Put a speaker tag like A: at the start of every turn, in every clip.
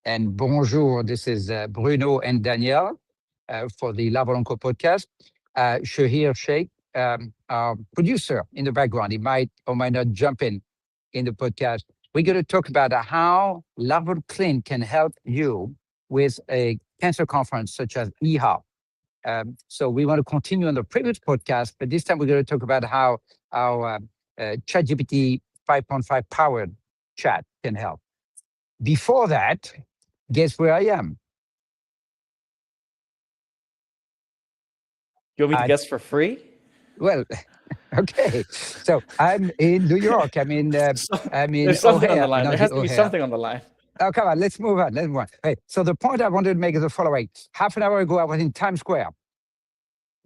A: and bonjour. This is Bruno and Danielle for the LARVOL podcast. Shahir Sheikh, our producer in the background, he might or might not jump in the podcast. We're going to talk about how LARVOL CLIN can help you with a cancer conference such as EHA. So we want to continue on the previous podcast, but this time we're going to talk about how our ChatGPT 5.5 powered chat can help. Before that, guess where I am?
B: You want me to guess for free?
A: Well, okay. So I'm in New York. I mean,
B: There's something on
A: O'Hare.
B: the line. There
A: Not
B: has to be
A: O'Hare.
B: something on the line.
A: Oh, come on. Let's move on. Let's move on. Hey, so the point I wanted to make is the following. Half an hour ago, I was in Times Square.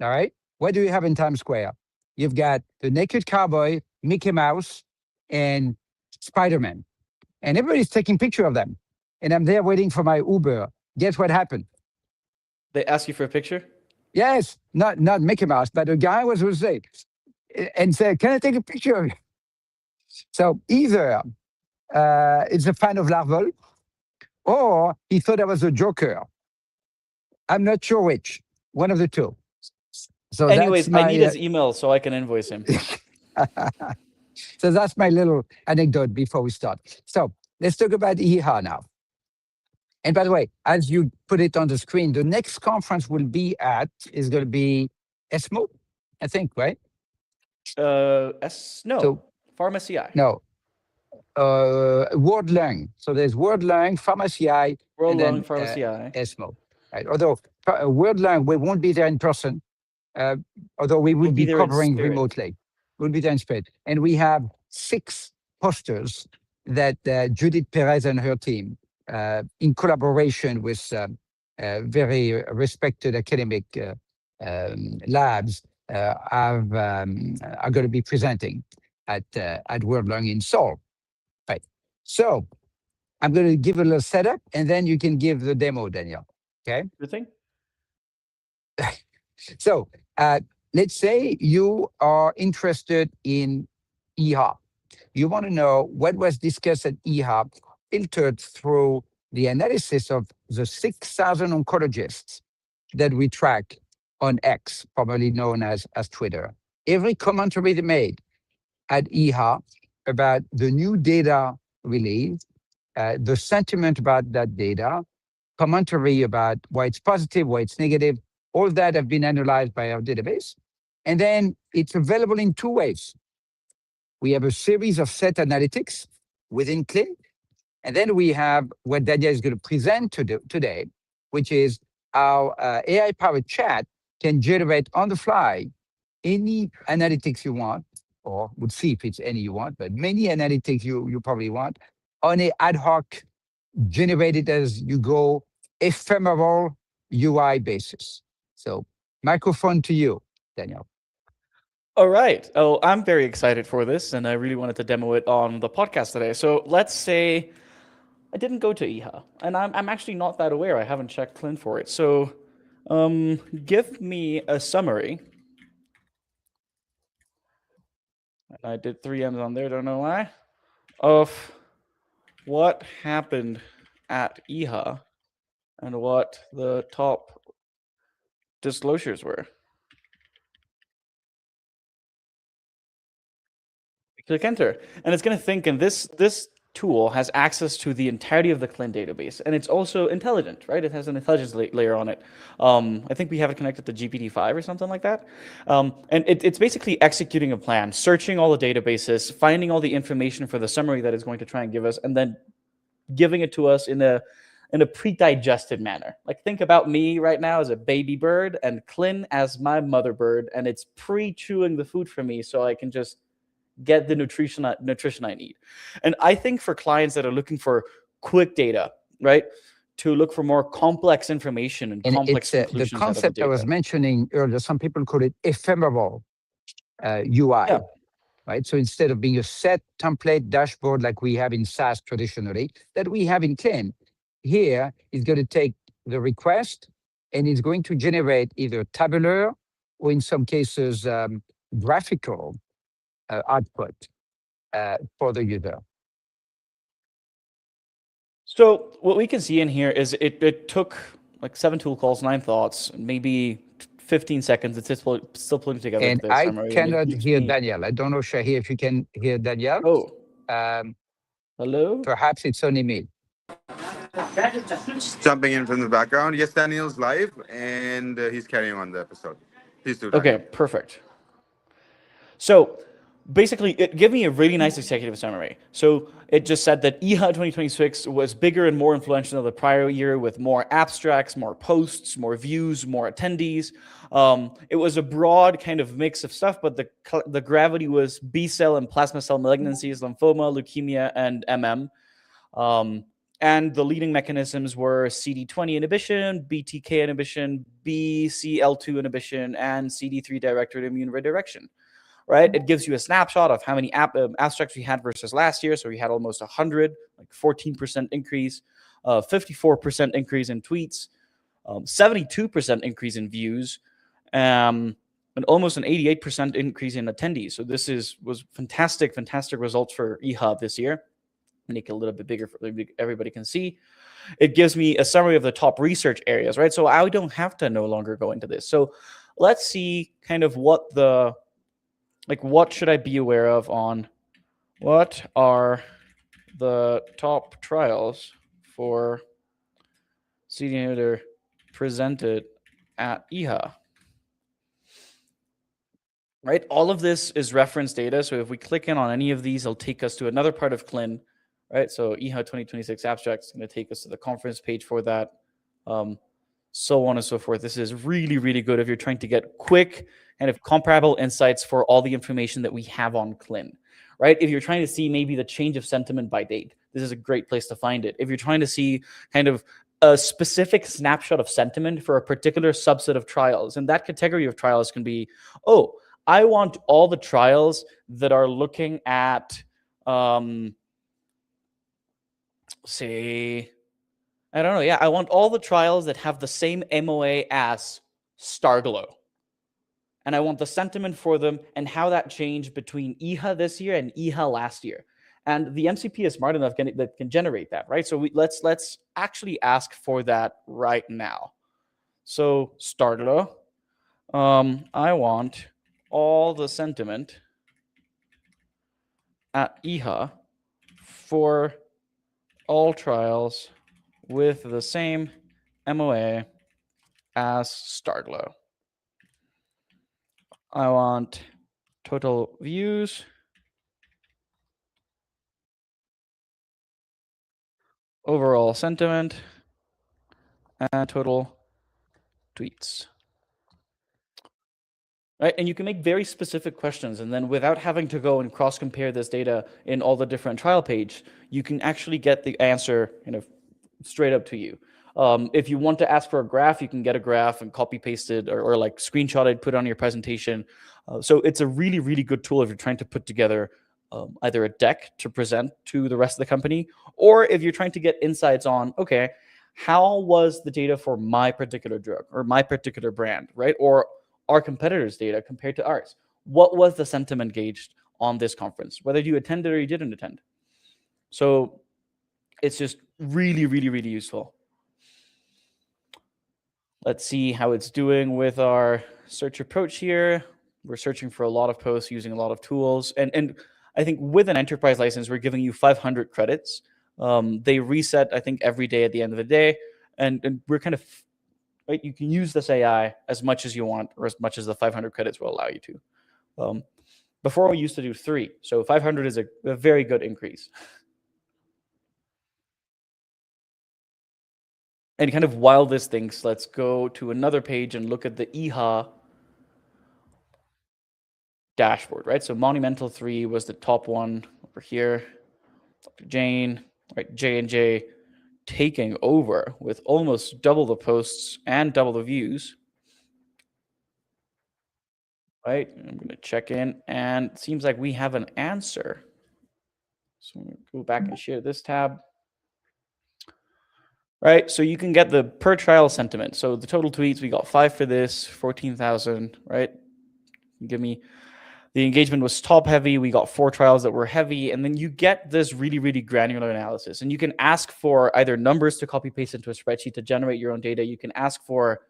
A: All right. What do you have in Times Square? You've got the naked cowboy, Mickey Mouse, and Spider-Man. And everybody's taking picture of them. And I'm there waiting for my Uber. Guess what happened?
B: They ask you for a picture?
A: Yes, not Mickey Mouse, but a guy was there and said, "Can I take a picture of you?" So either it's a fan of LARVOL, or he thought I was a joker. I'm not sure which. One of the two. So
B: anyways,
A: that's my,
B: I need his email so I can invoice him.
A: So that's my little anecdote before we start. So let's talk about EHA now. And by the way, as you put it on the screen, the next conference is going to be ESMO, I think, right?
B: No, Pharmacy I.
A: No, World Lung. So there's World Lung, Pharmacy I,
B: World Lung, Pharmacy I.
A: ESMO. Right? Although World Lung, we won't be there in person, although we will be covering remotely. We'll be there in spirit. And we have 6 posters that Judith Perez and her team, in collaboration with very respected academic labs, are going to be presenting at World Lung in Seoul. Right. So I'm going to give a little setup, and then you can give the demo, Daniel. Okay.
B: Good thing.
A: So let's say you are interested in EHA. You want to know what was discussed at EHA, filtered through the analysis of the 6,000 oncologists that we track on X, probably known as Twitter. Every commentary they made at EHA about the new data released, the sentiment about that data, commentary about why it's positive, why it's negative, all that have been analyzed by our database. And then it's available in 2 ways. We have a series of set analytics within CLIN. And then we have what Daniel is going to present today, which is our AI-powered chat can generate on the fly any analytics you want, or we'll see if it's any you want, but many analytics you probably want on an ad hoc, generated as you go, ephemeral UI basis. So microphone to you, Daniel.
B: All right. Oh, I'm very excited for this, and I really wanted to demo it on the podcast today. So let's say I didn't go to EHA, and I'm actually not that aware. I haven't checked CLIN for it. So give me a summary. And I did 3 M's on there, don't know why, of what happened at EHA and what the top disclosures were. Click enter, and it's going to think, and this tool has access to the entirety of the CLIN database, and it's also intelligent, right? It has an intelligence layer on it. I think we have it connected to GPT-5 or something like that. And it's basically executing a plan, searching all the databases, finding all the information for the summary that it's going to try and give us, and then giving it to us in a pre-digested manner. Like, think about me right now as a baby bird and CLIN as my mother bird, and it's pre-chewing the food for me so I can just get the nutrition I need. And I think for clients that are looking for quick data, right, to look for more complex information and complex conclusions
A: the concept I was mentioning earlier, some people call it ephemeral UI. Yeah. Right? So instead of being a set template dashboard like we have in SaaS traditionally, that we have in CLIN, here it's going to take the request and it's going to generate either tabular or in some cases graphical output for the user.
B: So what we can see in here is it took like 7 tool calls, 9 thoughts, maybe 15 seconds. It's still putting together
A: And
B: the
A: I
B: summary, and it
A: cannot
B: gives
A: hear
B: me.
A: Daniel. I don't know, Shahi, if you can hear Daniel.
B: Oh,
A: Um,
B: hello.
A: Perhaps it's only me.
C: Jumping in from the background. Yes, Daniel's live and he's carrying on the episode. Please do,
B: Okay,
C: Daniel.
B: perfect. So basically, it gave me a really nice executive summary. So it just said that EHA 2026 was bigger and more influential than the prior year, with more abstracts, more posts, more views, more attendees. It was a broad kind of mix of stuff, but the gravity was B cell and plasma cell malignancies, lymphoma, leukemia, and MM. And the leading mechanisms were CD20 inhibition, BTK inhibition, BCL2 inhibition, and CD3 directed immune redirection. Right? It gives you a snapshot of how many abstracts we had versus last year. So we had almost 100, like 14% increase, 54% increase in tweets, 72% increase in views, and almost an 88% increase in attendees. So this was fantastic results for EHUB this year. Make it a little bit bigger so everybody can see. It gives me a summary of the top research areas, right? So I don't have to no longer go into this. So let's see kind of what should I be aware of on what are the top trials for CD inhibitor presented at EHA? Right, all of this is reference data. So if we click in on any of these, it'll take us to another part of CLIN, right? So EHA 2026 abstract is going to take us to the conference page for that, so on and so forth. This is really, really good if you're trying to get quick kind of comparable insights for all the information that we have on CLIN, right? If you're trying to see maybe the change of sentiment by date, this is a great place to find it. If you're trying to see kind of a specific snapshot of sentiment for a particular subset of trials, and that category of trials can be, oh, I want all the trials that are looking at, say, I don't know. Yeah, I want all the trials that have the same MOA as Starglow. And I want the sentiment for them and how that changed between EHA this year and EHA last year. And the MCP is smart enough that can generate that, right? So let's actually ask for that right now. So Starglow, I want all the sentiment at EHA for all trials with the same MOA as Starglow. I want total views, overall sentiment, and total tweets. Right? And you can make very specific questions, and then without having to go and cross-compare this data in all the different trial page, you can actually get the answer kind of straight up to you. If you want to ask for a graph, you can get a graph and copy paste it or like screenshot it, put it on your presentation. So it's a really, really good tool if you're trying to put together either a deck to present to the rest of the company, or if you're trying to get insights on, okay, how was the data for my particular drug or my particular brand, right? Or our competitors' data compared to ours. What was the sentiment gauged on this conference, whether you attended or you didn't attend? So it's just really, really, really useful. Let's see how it's doing with our search approach here. We're searching for a lot of posts using a lot of tools. And I think with an enterprise license, we're giving you 500 credits. They reset, I think, every day at the end of the day. And we're kind of, right, you can use this AI as much as you want or as much as the 500 credits will allow you to. Before we used to do 3. So 500 is a very good increase. And kind of while this thinks, let's go to another page and look at the EHA dashboard, right? So Monumental 3 was the top one over here. Dr. Jane, right? J&J taking over with almost double the posts and double the views. Right? I'm going to check in, and it seems like we have an answer. So I'm going to go back and share this tab. Right, so you can get the per trial sentiment. So the total tweets, we got 5 for this, 14,000, right? Give me The engagement was top heavy. We got 4 trials that were heavy. And then you get this really, really granular analysis. And you can ask for either numbers to copy paste into a spreadsheet to generate your own data. You can ask for,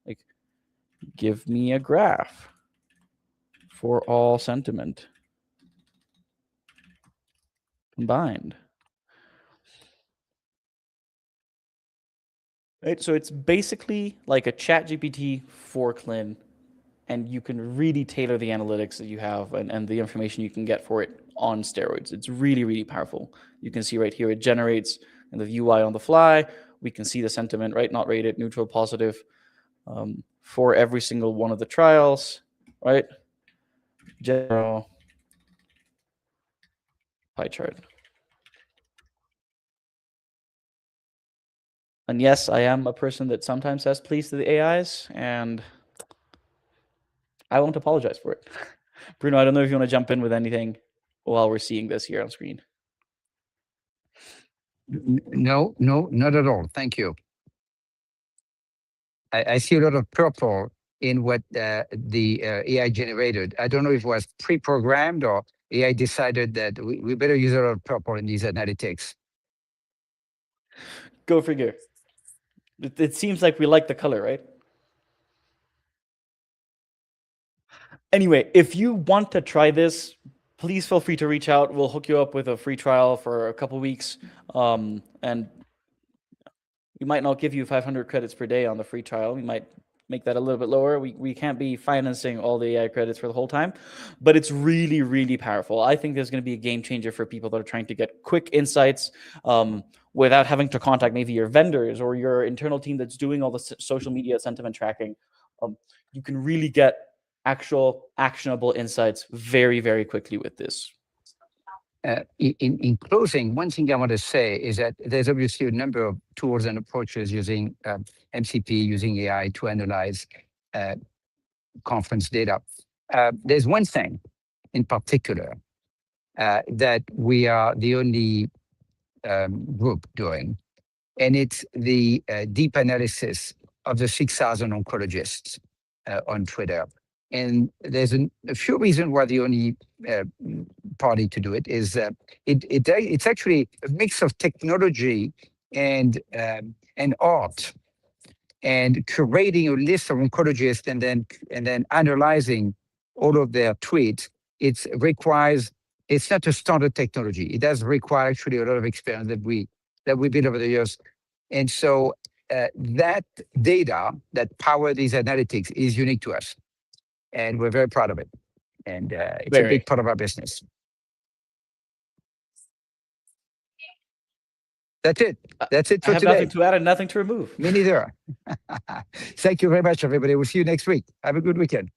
B: like, give me a graph for all sentiment combined. Right? So it's basically like a ChatGPT for CLIN, and you can really tailor the analytics that you have and the information you can get for it on steroids. It's really, really powerful. You can see right here, it generates in the UI on the fly. We can see the sentiment, right? Not rated, neutral, positive, for every single one of the trials, right? General pie chart. And yes, I am a person that sometimes says please to the AIs, and I won't apologize for it. Bruno, I don't know if you want to jump in with anything while we're seeing this here on screen.
A: No, not at all. Thank you. I see a lot of purple in what the AI generated. I don't know if it was pre-programmed or AI decided that we better use a lot of purple in these analytics.
B: Go figure. It seems like we like the color, right? Anyway, if you want to try this, please feel free to reach out. We'll hook you up with a free trial for a couple weeks. And we might not give you 500 credits per day on the free trial. We might make that a little bit lower. We can't be financing all the AI credits for the whole time, but it's really, really powerful. I think there's going to be a game changer for people that are trying to get quick insights without having to contact maybe your vendors or your internal team that's doing all the social media sentiment tracking. You can really get actual actionable insights very, very quickly with this.
A: In closing, one thing I want to say is that there's obviously a number of tools and approaches using MCP, using AI to analyze conference data. There's one thing in particular that we are the only group doing, and it's the deep analysis of the 6,000 oncologists on Twitter. And there's a few reasons why the only party to do it is it's actually a mix of technology and art, and curating a list of oncologists and then analyzing all of their tweets. It's not a standard technology. It does require actually a lot of experience that we built over the years. And so that data that power these analytics is unique to us. And we're very proud of it. And it's a big part of our business. That's it. That's it for today.
B: I have nothing to add and nothing to remove.
A: Me neither. Thank you very much, everybody. We'll see you next week. Have a good weekend.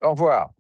A: Au revoir.